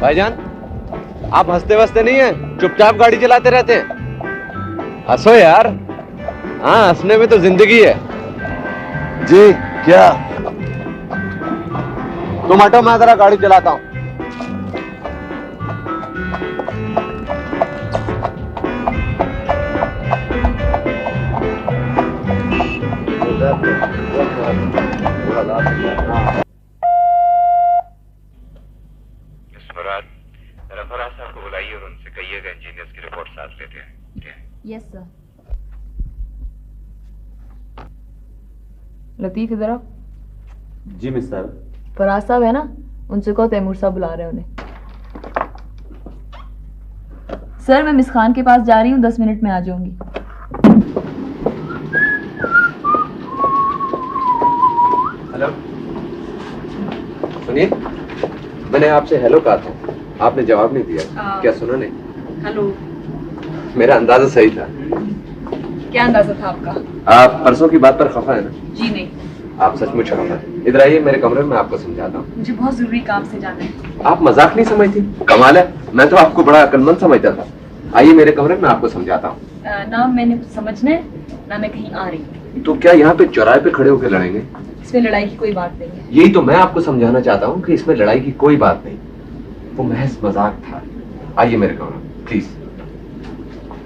भाईजान, आप हंसते वसते नहीं हैं, चुपचाप गाड़ी चलाते रहते हैं। हंसो यार। हाँ, हंसने में तो जिंदगी है। जी क्या? तुम हटो, मैं जरा गाड़ी चलाता हूँ। फराज साहब को बुलाइए और उनसे कहिएगा इंजीनियर्स की रिपोर्ट साथ लेते हैं। Yes sir. लतीफ इधर आओ। जी मिस्टर। फराज साहब है ना, उनसे कहो तैमूर साहब बुला रहे हैं उन्हें। सर मैं मिस खान के पास जा रही हूँ, 10 मिनट में आ जाऊंगी। हेलो, सुनिए, मैंने आपसे हेलो कहा था, आपने जवाब नहीं दिया। क्या सुना नहीं? हेलो। मेरा अंदाजा सही था। क्या अंदाजा था आपका? आप परसों की बात पर खफा है ना? जी नहीं। आप सचमुच खफा है। इधर आइए, मेरे कमरे में आपको समझाता हूँ। मुझे बहुत जरूरी काम से जाना है। आप मजाक नहीं समझती? कमाल है, मैं तो आपको बड़ा अक्लमंद समझता था। आइए मेरे कमरे में आपको समझाता हूँ। ना मैंने कुछ समझना है, ना मैं कहीं आ रही हूँ। तो क्या यहाँ पे चौराहे पे खड़े होकर लड़ेंगे? इसमें लड़ाई की कोई बात नहीं है। यही तो मैं आपको समझाना चाहता हूँ कि इसमें लड़ाई की कोई बात नहीं, वो महज मजाक था। आइए मेरे कमरे में प्लीज,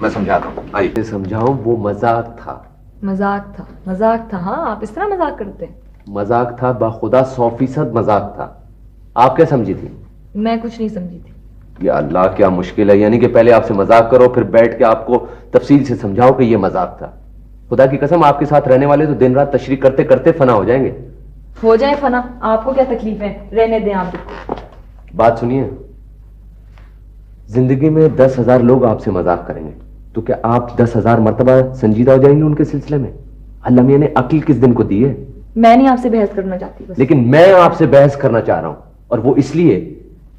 मैं समझाता हूँ। आइए समझाऊं, वो मजाक था। मजाक था? मजाक था? हाँ, आप इस तरह मजाक करते हैं। मजाक था, बाखुदा 100% मजाक था। आप क्या समझी थी? मैं कुछ नहीं समझी थी। या अल्लाह, क्या मुश्किल है। यानी कि पहले आपसे मजाक करो, फिर बैठ के आपको तफसील से समझाओ कि ये मजाक था। खुदा की कसम, आपके साथ रहने वाले तो दिन रात तशरीह करते करते फना हो जाएंगे। हो जाए फना, आपको क्या तकलीफ है? रहने दें आप। बात सुनिए, जिंदगी में 10,000 लोग आपसे मजाक करेंगे, तो क्या आप 10,000 मर्तबा संजीदा हो जाएंगे उनके सिलसिले में? अल्लाह मियां ने अक्ल किस दिन को दी है? मैं नहीं आपसे बहस करना चाहती बस। लेकिन मैं आपसे बहस करना चाह रहा हूं, और वो इसलिए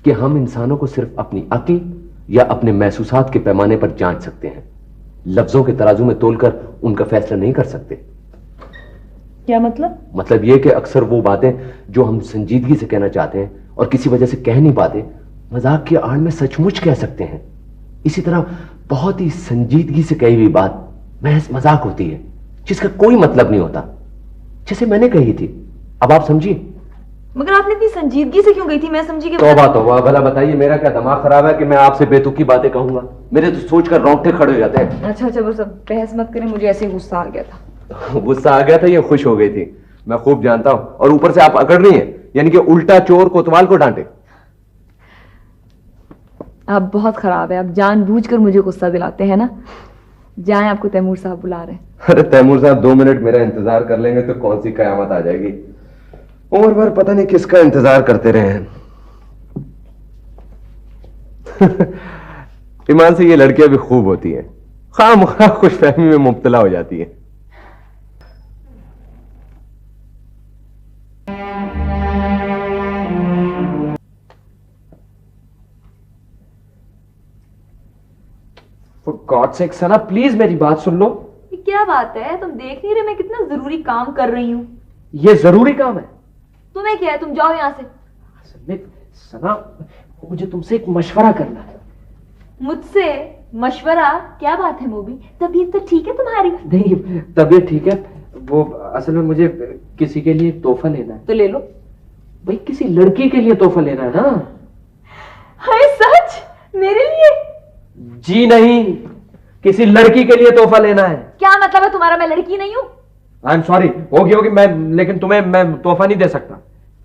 कि हम इंसानों को सिर्फ अपनी अक्ल या अपने महसूसात के पैमाने पर जांच सकते हैं। लफ्जों के तराजू में तोलकर उनका फैसला नहीं कर सकते। क्या मतलब? मतलब यह कि अक्सर वो बातें जो हम संजीदगी से कहना चाहते हैं और किसी वजह से कह नहीं पाते, मजाक की आड़ में सचमुच कह सकते हैं। इसी तरह बहुत ही संजीदगी से कही हुई बात महज मजाक होती है, जिसका कोई मतलब नहीं होता, जैसे मैंने कही थी। अब आप समझिए। मगर आपने इतनी संजीदगी से क्यों गई थी? मैं समझी कि तौबा तौबा, भला बताइए मेरा क्या दिमाग खराब है कि मैं आपसे बेतुकी बातें कहूंगा? मेरे तो सोचकर रोंगटे खड़े हो जाते हैं। अच्छा अच्छा, बस अब बहस मत करें, मुझे ऐसे गुस्सा आ गया था। गुस्सा आ गया था या खुश हो गई थी? मैं खूब जानता हूं। और ऊपर से आप अकड़ रही हैं, यानी कि उल्टा चोर कोतवाल को डांटे। आप बहुत खराब है, आप जानबूझकर मुझे गुस्सा दिलाते हैं ना। जाएं, आपको तैमूर साहब बुला रहे हैं। अरे तैमूर साहब 2 मिनट मेरा इंतजार कर लेंगे तो कौन सी कयामत आ जाएगी। उम्र भर पता नहीं किसका इंतजार करते रहे हैं। ईमान से ये लड़कियां भी खूब होती हैं, खामखा खुशफहमी में मुब्तला हो जाती हैं। For God's sake, Sana please मेरी बात सुन लो। ये क्या बात है? तुम देख नहीं रहे मैं कितना जरूरी काम कर रही हूँ? ये जरूरी काम है। तुम्हें क्या है? तुम जाओ यहाँ से। असल में सना, मुझे तुमसे एक मशवरा करना है। मुझसे मशवरा? क्या बात है मोबी? तबीयत तो ठीक है तुम्हारी? नहीं, तबीयत ठीक है। वो असल में मुझे किसी के लिए एक तोहफा लेना है। तो ले लो। भाई किसी लड़की के लिए तोहफा लेना है ना? हाय सच? मेरे लिए? जी नहीं, किसी लड़की के लिए तोहफा लेना है। क्या मतलब है तुम्हारा? मैं लड़की नहीं हूँ। आई एम सॉरी, होगी मैं, लेकिन तुम्हें मैं तोहफा नहीं दे सकता।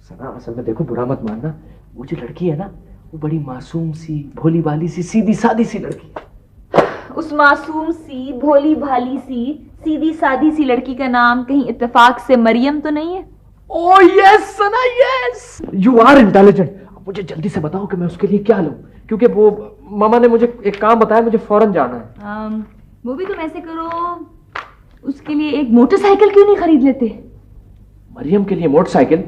सना असल में देखो, बुरा मत मानना, वो जो लड़की है ना, वो बड़ी मासूम सी, भोली भाली सी, सीधी सादी सी लड़की है। उस मासूम सी, भोली भाली सी, सीधी सादी सी लड़की का नाम कहीं इत्तेफाक से मरियम तो नहीं है? Oh yes Sana, yes, you are intelligent. मुझे जल्दी से बताओ कि मैं उसके लिए क्या लूं, क्योंकि वो मामा ने मुझे एक काम बताया, मुझे फौरन जाना है। वो भी तुम ऐसे करो, उसके लिए एक मोटरसाइकिल क्यों नहीं खरीद लेते? मरियम के लिए मोटरसाइकिल?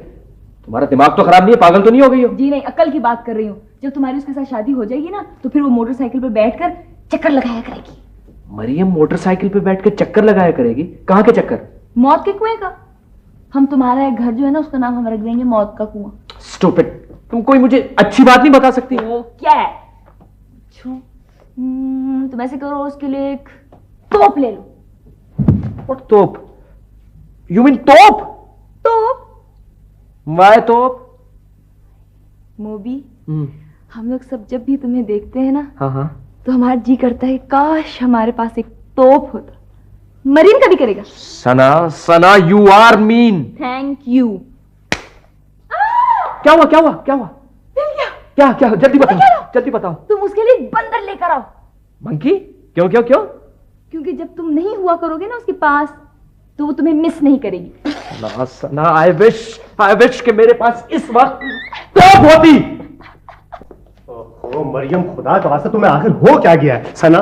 तुम्हारा दिमाग तो खराब नहीं है? पागल तो नहीं हो गई हो? जी नहीं, अक्ल की बात कर रही हूँ। जब तुम्हारी उसके साथ शादी हो जाएगी ना, तो फिर वो मोटरसाइकिल पर बैठकर चक्कर लगाया करेगी। मरियम मोटरसाइकिल पे बैठकर चक्कर लगाया करेगी? कहाँ के चक्कर? मौत के कुएं का। हम तुम्हारा एक घर जो है ना, उसका नाम हम रख देंगे मौत का कुआं। स्टूपिड, तुम कोई मुझे अच्छी बात नहीं बता सकती? वो क्या है? तुम ऐसे करो, उसके लिए एक तोप ले लो। What तोप? You mean तोप? तोप? Why तोप? मोबी, हम लोग सब जब भी तुम्हें देखते हैं ना, हाँ हाँ, तो हमारा जी करता है काश हमारे पास एक तोप होता। मरीन कभी करेगा। सना, सना, you are mean. Thank you. क्या हुआ, क्या हुआ, क्या हुआ? क्या क्या, जल्दी बताओ, जल्दी बताओ। तुम उसके लिए एक बंदर लेकर आओ। मंकी? क्यों क्यों क्यों? क्योंकि जब तुम नहीं हुआ करोगे ना उसके पास, तो वो तुम्हें मिस नहीं करेगी। सना, सना, I wish कि मेरे पास इस वक्त तोप होती। ओ मरियम, खुदा का वास्ता तुम्हें आखिर हो क्या गया है? सना,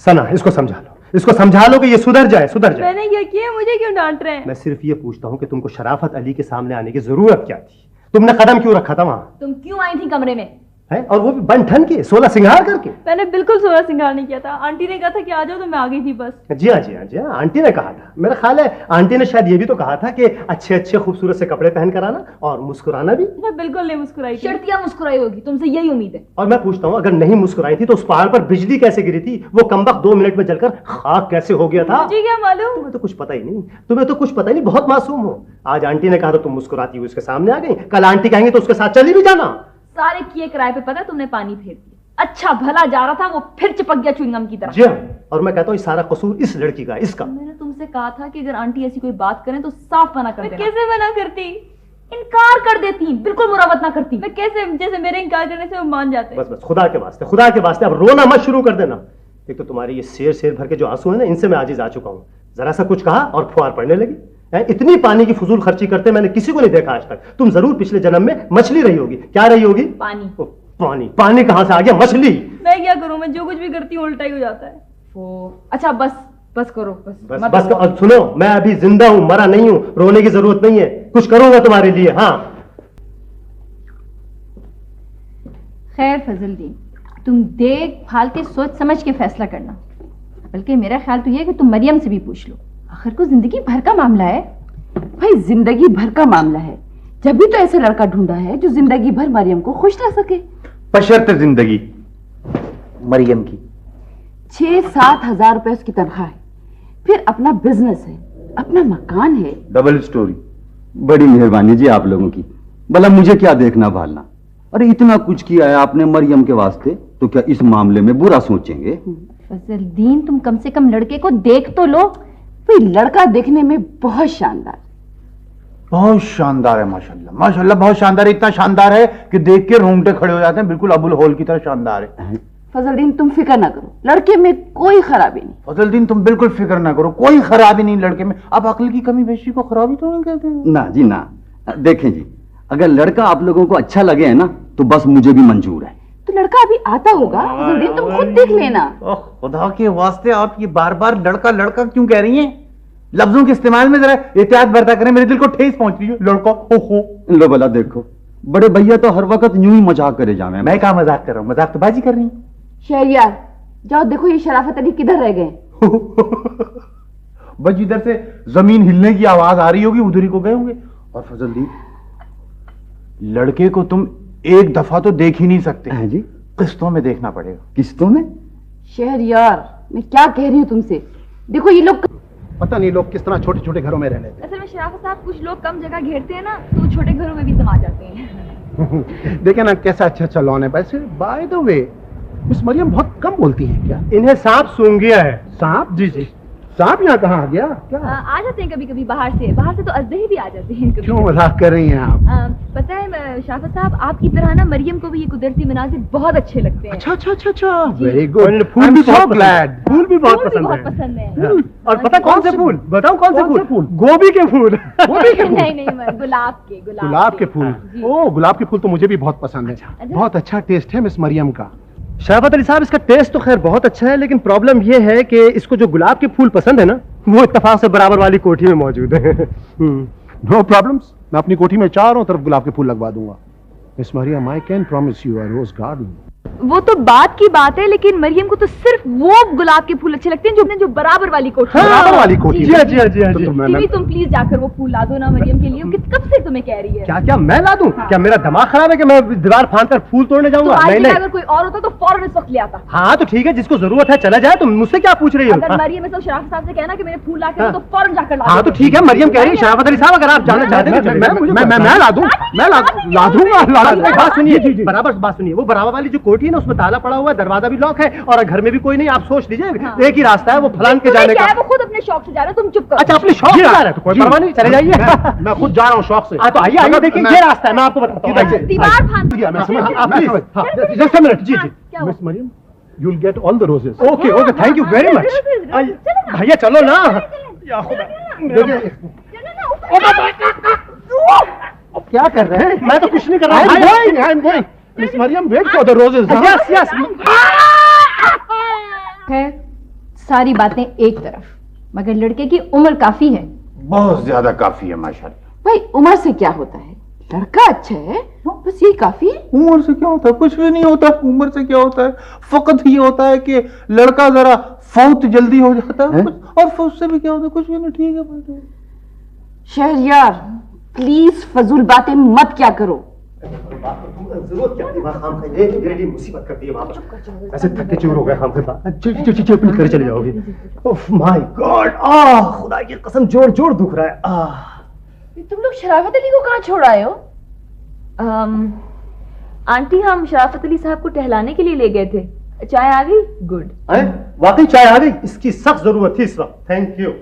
सना, इसको समझा लो, इसको समझा लो कि ये सुधर जाए, सुधर जाए। मैंने क्या किया? मुझे क्यों डांट रहे हैं? मैं सिर्फ ये पूछता हूँ कि तुमको शराफत अली के सामने आने की जरूरत क्या थी? तुमने कदम क्यों रखा था वहां? तुम क्यों आई थी कमरे में? है? और वो भी बन ठन के 16 सिंगार करके। मैंने बिल्कुल सोलह सिंगार नहीं किया था। आंटी ने कहा था कि आ जाओ, तो मैं आ गई थी बस। जी हाँ, जी हाँ, जी हाँ, आंटी ने कहा था। मेरा ख्याल है आंटी ने शायद ये भी तो कहा था कि अच्छे अच्छे खूबसूरत से कपड़े पहन कर आना और मुस्कुराना भी। मैं बिल्कुल नहीं मुस्कुराई थी। शर्तियां मुस्कुराई होगी, तुमसे यही उम्मीद है। और मैं पूछता हूँ, अगर नहीं मुस्कुराई थी तो उस पहाड़ पर बिजली कैसे गिरी थी? वो कमबख्त 2 मिनट में जलकर खाक कैसे हो गया था? मुझे क्या मालूम? तुम्हें तो कुछ पता ही नहीं, तुम्हें तो कुछ पता ही नहीं, बहुत मासूम हो। आज आंटी ने कहा तो तुम मुस्कुराती हुई उसके सामने आ गई, कल आंटी कहेंगे तो उसके साथ चली भी जाना। सारे किए किराए पे पता तुमने पानी फेर दिया। अच्छा भला जा रहा था, वो फिर चिपक गया च्युइंगम की तरह। जी हाँ, और मैं कहता हूँ सारा कसूर इस लड़की का, इसका। मैंने तुमसे कहा था कि अगर आंटी ऐसी कोई बात करें तो साफ मना कर देना। कैसे मना करती? इनकार कर देती, बिल्कुल मुरावत ना करती। मैं कैसे, जैसे मेरे इनकार करने से वो मान जाते। बस बस, खुदा के वास्ते, खुदा के वास्ते अब रोना मत शुरू कर देना। एक तो तुम्हारी ये शेर भर के जो आंसू है ना, इनसे मैं आजिज आ चुका हूँ। जरा सा कुछ कहा और फुहार पड़ने लगी। इतनी पानी की फजूल खर्ची करते मैंने किसी को नहीं देखा आज तक। तुम जरूर पिछले जन्म में मछली रही होगी। क्या रही होगी? पानी। पानी? पानी कहां से आ गया? मछली। मैं क्या करूं? मैं जो कुछ भी करती हूँ उल्टा ही हो जाता है। अच्छा बस बस करो, बस बस, बस सुनो, मैं अभी जिंदा हूं, मरा नहीं हूं। रोने की जरूरत नहीं है, कुछ करूंगा तुम्हारे लिए। हाँ खैर फजलदीन, तुम देख भाल के सोच समझ के फैसला करना। बल्कि मेरा ख्याल तो ये है कि तुम मरियम से भी पूछ लो। आखिर को जिंदगी भर का मामला है। भाई जिंदगी भर का मामला है, जब भी तो ऐसे लड़का ढूंढा है जो जिंदगी भर मरियम को खुश रख सके। बशर्ते जिंदगी मरियम की 6-7 हजार रुपए उसकी तनख्वाह है, फिर अपना बिजनेस है, अपना मकान है। Double storey. बड़ी मेहरबानी जी आप लोगों की। भला मुझे क्या देखना भालना? अरे इतना कुछ किया है आपने मरियम के वास्ते, तो क्या इस मामले में बुरा सोचेंगे? फजलदीन, तुम कम से कम लड़के को देख तो लो। भाई लड़का देखने में बहुत शानदार, बहुत शानदार है, माशाल्लाह माशाल्लाह, बहुत शानदार है। इतना शानदार है कि देख के रोंगटे खड़े हो जाते हैं, बिल्कुल अबुल होल की तरह शानदार है। फजलदीन तुम फिक्र ना करो, लड़के में कोई खराबी नहीं। फजलदीन तुम बिल्कुल फिक्र ना करो, कोई खराबी नहीं लड़के में। आप अक्ल की कमी बेशी को खराबी तो नहीं कहते हैं? ना जी ना। देखें जी, अगर लड़का आप लोगों को अच्छा लगे है ना, तो बस मुझे भी मंजूर है। तो लड़का अभी आता होगा, फजलदीन तुम खुद देख लेना। खुदा के वास्ते आप ये बार बार लड़का लड़का क्यों कह रही हैं? लफ्जों के इस्तेमाल में जरा एहतियात बरता करें, मेरे दिल को ठेस पहुंच रही है। लड़का ओहो। लो भला देखो, बड़े भैया तो हर वक्त यूं ही मजाक करे जावे। मैं क्या मजाक कर रहा हूँ? मजाक तो बाजी कर रही हूँ। शहरियार जाओ देखो ये शराफत अली किधर रह गए। बस जिधर से जमीन हिलने की आवाज आ रही होगी उधर ही को गए होंगे। और फजलदीन, लड़के को तुम एक दफा तो देख ही नहीं सकते हैं जी, किस्तों में देखना पड़ेगा। किस्तों में? शहरियार मैं क्या कह रही हूँ तुमसे, देखो ये लोग पता नहीं लोग किस तरह छोटे छोटे घरों में रह लेते असल में शराफत साहब, कुछ लोग कम जगह घेरते हैं ना, तो छोटे घरों में भी समा जाते हैं। हैं। देखे ना कैसा अच्छा अच्छा लॉन है। वैसे by the way miss Mariam बहुत कम बोलती हैं क्या? इन्हें सांप सूंघ गया है। सांप? जी जी। सांप यहाँ कहाँ आ गया? क्या आ जाते हैं कभी कभी बाहर से तो अजदहे भी आ जाते हैं कभी। क्यों मजाक कर रही हैं आप? पता है शराफत साहब, आपकी तरह ना मरियम को भी ये कुदरती मनाजिर बहुत अच्छे लगते हैं। अच्छा अच्छा अच्छा अच्छा, वेरी गुड। फूल भी बहुत ग्लैड, फूल भी बहुत पसंद है। और पता कौन से फूल? बताओ कौन से फूल? गोभी के फूल। गोभी के फूल? नहीं, गुलाब के। गुलाब के फूल। ओ, गुलाब के फूल तो मुझे भी बहुत पसंद है। बहुत अच्छा टेस्ट है मिस मरियम का। शराफत अली साहब, इसका टेस्ट तो खैर बहुत अच्छा है, लेकिन प्रॉब्लम यह है कि इसको जो गुलाब के फूल पसंद है ना, वो इत्तेफाक से बराबर वाली कोठी में मौजूद है। नो प्रॉब्लम्स, मैं अपनी कोठी में चारों तरफ गुलाब के फूल लगवा दूंगा। Miss Mariam, I can promise you a rose garden. वो तो बात की बात है, लेकिन मरियम को तो सिर्फ वो गुलाब के फूल अच्छे लगते हैं जो बराबर वाली कोठी। बराबर वाली कोठी। जी जी जी जी। तुम प्लीज जाकर वो फूल ला दो ना मरियम के लिए, कब से तुम्हें कह रही है। क्या क्या मैं ला दूं? क्या मेरा दिमाग खराब है कि मैं दीवार फांदकर फूल तोड़ने जाऊंगा? नहीं, अगर कोई और होता तो फौरन इस वक्त ले आता। हाँ तो ठीक है, जिसको जरूरत है चला जाए, तुम मुझसे क्या पूछ रही हो? अगर मरियम ऐसा शराफत साहब से कहना कि मेरे फूल ला के तो फौरन जाकर ला। हाँ तो ठीक है, मरियम कह रही है शराफत अली साहब अगर आप जाना चाहते हैं मैं ला दूं, मैं ला दूंगा। बात सुनिए, बराबर बात सुनिए, वो बराबर वाली जो कोठी है ना उसमें ताला पड़ा हुआ है, दरवाजा भी लॉक है और घर में भी कोई नहीं। आप सोच लीजिए एक ही रास्ता है वो फलान के जाने का। वो खुद अपने शौक से जा रहा है, तुम चुप करो। अच्छा अपने शौक से जा रहा है तो कोई परवाह नहीं, चले जाइए। मैं खुद जा रहा हूँ शौक से। तो आइए आइए देखिए ये रास्ता है, मैं आपको बताता हूँ। दीवार फांद दिया मैं समझ। आप प्लीज जस्ट अ मिनट। जी जी miss Mariam, you will get all the roses. Okay okay, thank you very much. भैया चलो ना। या खुदा, क्या कर रहे हैं? मैं तो कुछ नहीं कर रहा। Miss Mariam wait for the roses. Yes yes. खैर सारी बातें एक तरफ, मगर लड़के की उम्र काफी है। बहुत ज्यादा काफी है माशाल्लाह। भाई उम्र से क्या होता है, लड़का अच्छा है बस ये काफी है। उम्र से क्या होता है? कुछ भी नहीं होता। उम्र से क्या होता है? फकत ये होता है कि लड़का जरा फौत जल्दी हो जाता है, और फौत से भी क्या होता है? कुछ भी नहीं। ठीक है शहरयार प्लीज फजूल बातें मत क्या करो। जरूरत क्या थी? मेरे लिए मुसीबत कर दी है बाबा। ऐसे थके चूर हो गए हम फिर अपनी घर चले जाओगे। ओह माय गॉड, खुदा की कसम जोड़ जोड़ दुख रहा है। तुम लोग शराफत अली को कहाँ छोड़ आए हो? आंटी हम शराफत अली साहब को टहलाने के लिए ले गए थे। चाय आ गई? गुड। वाकई चाय आ गई, इसकी सख्त जरूरत थी इस वक्त। Thank you.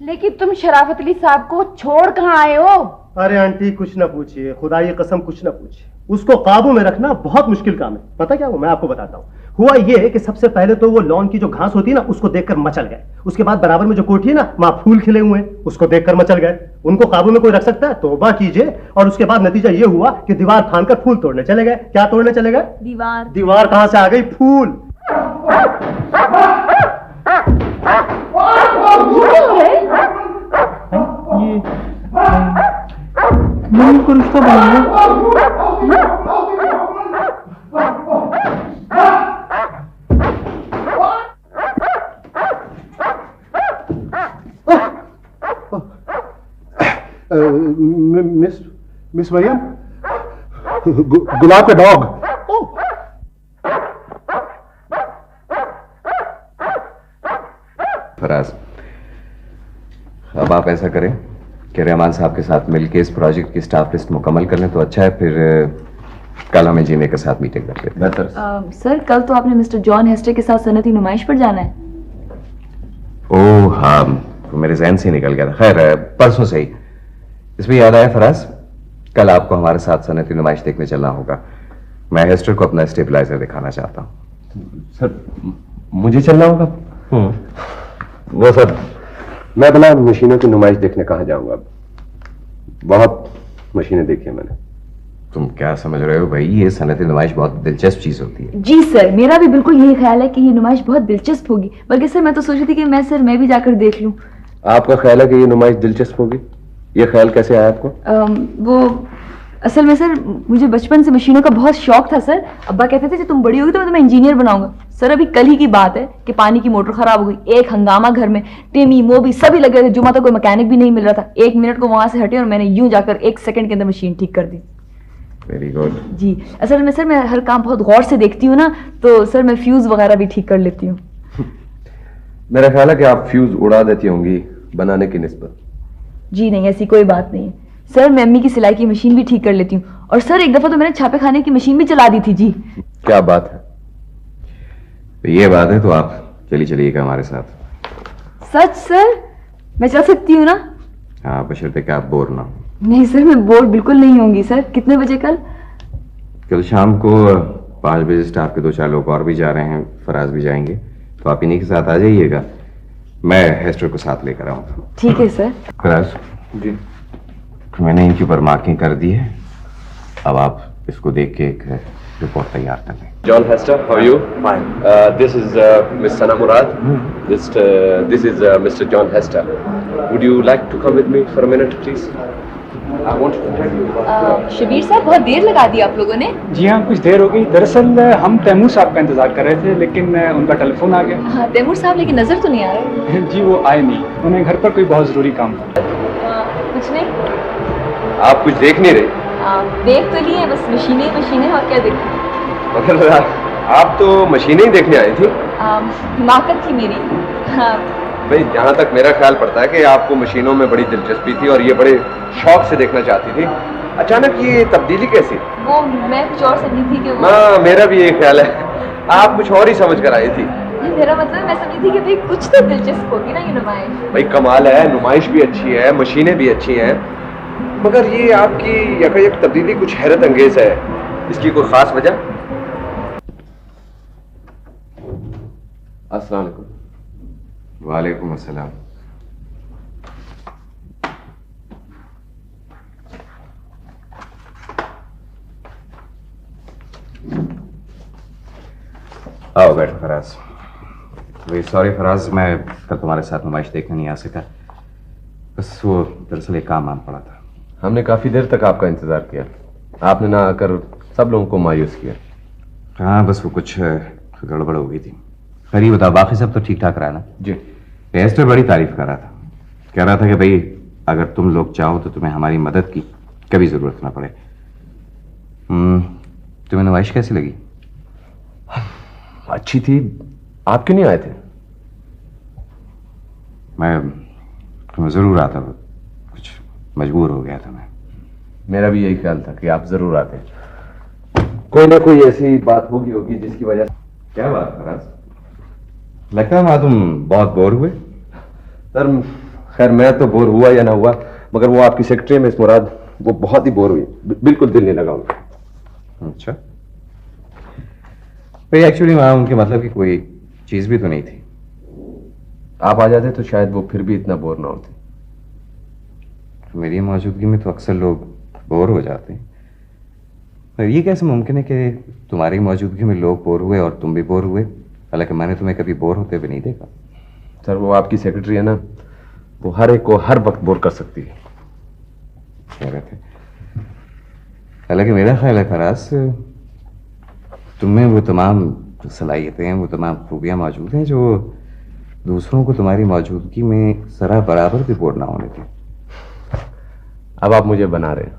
लेकिन तुम शराफत अली साहब को छोड़ कहाँ आए हो? अरे आंटी कुछ ना पूछिए, खुदा की कसम कुछ ना पूछिए। उसको काबू में रखना बहुत मुश्किल काम है। पता क्या हुआ? मैं आपको बताता हूँ। हुआ ये कि सबसे पहले तो वो लॉन की जो घास होती है ना उसको देखकर मचल गए। उसके बाद बराबर में जो कोठी है ना वहां फूल खिले हुए हैं, उसको देखकर मचल गए। उनको काबू में कोई रख सकता है? तौबा कीजिए। और उसके बाद नतीजा ये हुआ कि दीवार फांदकर फूल तोड़ने चले गए। क्या तोड़ने चले गए? दीवार। दीवार कहां से आ गई? फूल। मम्मी को रिश्ता बनाना। मिस मरियम, गुलाब का डॉग। फराज, अब आप ऐसा करें कि रहमान साहब के साथ मिलकर इस प्रोजेक्ट की स्टाफ लिस्ट मुकम्मल कर लें तो अच्छा है। फिर कल हमें जीने के साथ मीटिंग कर लेते। बेहतर। सर कल तो आपने मिस्टर जॉन हेस्टर के साथ सनती नुमाइश पर जाना है। ओह हाँ, तो मेरे जहन से निकल गया था। खैर परसों से ही। इसमें याद आया फराज, कल आपको हमारे साथ सनती नुमाइश देखने चलना होगा। मैं हेस्टर को अपना स्टेबलाइजर दिखाना चाहता हूँ। सर मुझे चलना होगा? वो सर, मैं बना मशीनों की नुमाइश देखने कहाँ जाऊंगा? बहुत मशीनें देखी है मैंने। तुम क्या समझ रहे हो भाई, ये सनती नुमाइश बहुत दिलचस्प चीज होती है। जी सर, मेरा भी बिल्कुल यही ख्याल है कि ये नुमाइश बहुत दिलचस्प होगी। बल्कि सर मैं तो सोच रही थी कि मैं भी जाकर देख लूं। आपका ख्याल है कि ये नुमाइश दिलचस्प होगी? ये ख्याल कैसे आया आपको? वो असल में सर मुझे बचपन से मशीनों का बहुत शौक था सर। अब्बा कहते थे जब तुम बड़ी होगी तो मैं तुम्हें इंजीनियर बनाऊंगा। सर अभी कल ही की बात है कि पानी की मोटर खराब हो गई। एक हंगामा घर में, टिमी मोबी सभी लगे थे। जुमा तक कोई मैकेनिक भी नहीं मिल रहा था। 1 मिनट को वहां से हटे और मैंने यूं जाकर 1 सेकंड के अंदर मशीन ठीक कर दी। Very good. जी असल में सर मैं हर काम बहुत गौर से देखती हूँ ना, तो सर मैं फ्यूज वगैरह भी ठीक कर लेती हूँ। मेरा ख्याल है कि आप फ्यूज उड़ा देती होंगी बनाने की निस्बत। जी नहीं, ऐसी कोई बात नहीं है सर। मैं अम्मी की सिलाई की मशीन भी ठीक कर लेती हूँ। और सर एक दफा तो मैंने छापे खाने की मशीन भी चला दी थी। जी क्या बात है? तो ये बात है तो आप चलिएगा हमारे साथ। सच सर? मैं चल सकती हूँ ना? हाँ, बशर्ते कि आप बोर ना हो। नहीं सर, मैं बोर बिल्कुल नहीं होंगी सर। कितने बजे कल? कल शाम को 5 बजे स्टाफ के 2-4 लोग और भी जा रहे हैं, फराज भी जाएंगे, तो आप इन्हीं के साथ आ जाइएगा। मैं हेस्टर को साथ लेकर आऊंगा। ठीक है सर। फराज जी, मैंने इनके ऊपर मार्किंग कर दी है। अब आप इसको देख के एक रिपोर्ट तैयार कर लें। John Hester, how are you? Fine. This is Miss Sana Murad. This is Mr. John Hester. Would you like to come with me for a minute, please? Shabir साहब, बहुत देर लगा दी आप लोगों ने। जी हाँ, कुछ देर हो गई। दरअसल हम तैमूर साहब का इंतजार कर रहे थे, लेकिन उनका टेलीफोन आ गया। हाँ, तैमूर साहब लेकिन नजर तो नहीं आ रहे। जी वो आए नहीं, उन्हें घर पर कोई बहुत जरूरी काम था। कुछ नहीं। आप कुछ देख नहीं रहे? देख तो लिए, बस मशीनें मशीनें, और क्या देखें। मगर आप तो मशीनें ही देखने आई थी। हिमाकत थी मेरी। हाँ। भाई, जहाँ तक मेरा ख्याल पड़ता है कि आपको मशीनों में बड़ी दिलचस्पी थी और ये बड़े शौक से देखना चाहती थी। अचानक ये तब्दीली कैसी? वो मैं कुछ और समझी थी कि वो... हाँ, मेरा भी यही ख्याल है, आप कुछ और ही समझ कर आई थी। मेरा मतलब मैं समझी थी कि भाई कुछ तो दिलचस्प होगी ना ये नुमाइश। भाई कमाल है, नुमाइश भी अच्छी है, मशीनें भी अच्छी हैं, मगर ये आपकी यकायक तब्दीली कुछ हैरत अंगेज है। इसकी कोई खास वजह? अस्सलाम वालेकुम। वालेकुम अस्सलाम। आओ बैठो फराज। वे सॉरी फराज, मैं कल तुम्हारे साथ नुमाइश देखने नहीं आ सका, बस वो दरअसल एक काम आन पड़ा था। हमने काफी देर तक आपका इंतजार किया, आपने ना आकर सब लोगों को मायूस किया। हाँ, बस वो कुछ गड़बड़ हो गई थी। खैर बताओ, बाकी सब तो ठीक ठाक रहा ना? जी। फैज तो बड़ी तारीफ कर रहा था, कह रहा था कि भाई अगर तुम लोग चाहो तो तुम्हें हमारी मदद की कभी जरूरत ना पड़े। तुम्हें नुमाइश कैसी लगी? अच्छी थी। आप क्यों नहीं आए थे? मैं तुम्हें जरूर आता, कुछ मजबूर हो गया था मैं। मेरा भी यही ख्याल था कि आप जरूर आते। कोई ना कोई ऐसी बात होगी जिसकी वजह से। क्या बात फराज? लगता है वहां तुम बहुत बोर हुए। सर खैर, मैं तो बोर हुआ या ना हुआ, मगर वो आपकी सेक्रेटरी मिस मुराद, वो बहुत ही बोर हुई, बिल्कुल दिल नहीं लगा उनका। अच्छा, भाई एक्चुअली वहां उनके मतलब की कोई चीज भी तो नहीं थी। आप आ जाते तो शायद वो फिर भी इतना बोर ना होते। मेरी मौजूदगी में तो अक्सर लोग बोर हो जाते हैं। ये कैसे मुमकिन है कि तुम्हारी मौजूदगी में लोग बोर हुए और तुम भी बोर हुए, हालांकि मैंने तुम्हें कभी बोर होते हुए नहीं देखा। सर वो आपकी सेक्रेटरी है ना, वो हर एक को हर वक्त बोर कर सकती है। हालांकि मेरा ख्याल है फराज, तुम्हें वो तमाम सलाहियतें, वो तमाम खूबियां मौजूद हैं जो दूसरों को तुम्हारी मौजूदगी में जरा बराबर भी बोर ना होने दें। अब आप मुझे बना रहे हैं।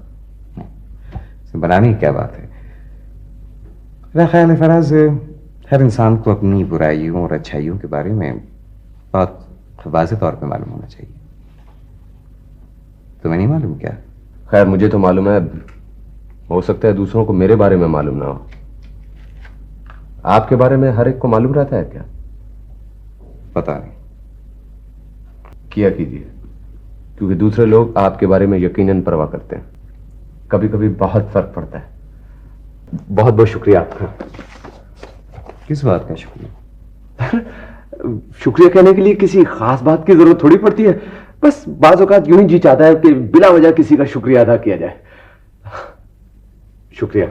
बनाने की क्या बात है? मेरा ख्याल है फराज, हर इंसान को अपनी बुराइयों और अच्छाइयों के बारे में बहुत वाज़ेह तौर पे मालूम होना चाहिए। तुम्हें नहीं मालूम क्या? खैर मुझे तो मालूम है, हो सकता है दूसरों को मेरे बारे में मालूम ना हो। आपके बारे में हर एक को मालूम रहता है क्या? पता नहीं। किया कीजिए, क्योंकि दूसरे लोग आपके बारे में यकीनन परवाह करते हैं। कभी कभी बहुत फर्क पड़ता है। बहुत बहुत शुक्रिया आपका। किस बात का शुक्रिया? शुक्रिया कहने के लिए किसी खास बात की जरूरत थोड़ी पड़ती है, बस बाज़ औक़ात यूं ही जी चाहता है कि बिला वजह किसी का शुक्रिया अदा किया जाए। शुक्रिया।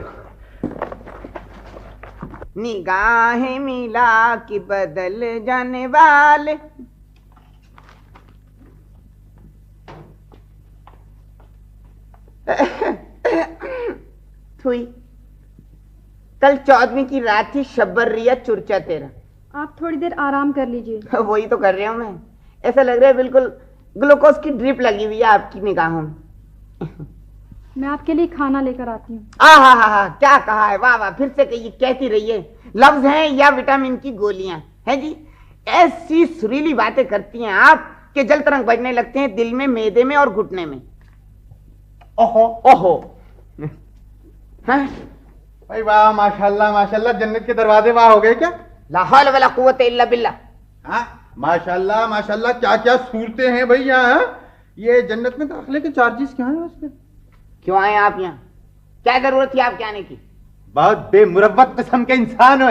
निगाहें मिला कि बदल जाने वाले। थुई, कल 14वीं की रात थी, शब्बर रिया चुरचा तेरा। आप थोड़ी देर आराम कर लीजिए। वही तो कर रहा हूं मैं। ऐसा लग रहा है बिल्कुल ग्लूकोज की ड्रिप लगी हुई है आपकी निगाहों में। मैं आपके लिए खाना लेकर आती हूँ। हा, क्या कहा है, वाह वाह, फिर से कहिए, कहती रहिए। लफ्ज हैं या विटामिन की गोलियां हैं जी। ऐसी सुरीली बातें करती हैं आप कि जल तरंग बजने लगते हैं दिल में, मैदे में और घुटने में। ओहो ओहो। भाई वाह, माशाल्लाह माशाल्लाह, जन्नत के दरवाजे वाह हो गए क्या? ला हौल वला कुव्वत इल्ला बिल्लाह। हाँ, माशाल्लाह माशाल्लाह, क्या क्या सूरतें हैं भाई यहाँ। ये जन्नत में दाखिले के चार्जेस क्या हैं उसके? क्यों आए आप यहाँ? क्या जरूरत थी आपके आने की? बहुत बेमुरव्वत किस्म के इंसान हो।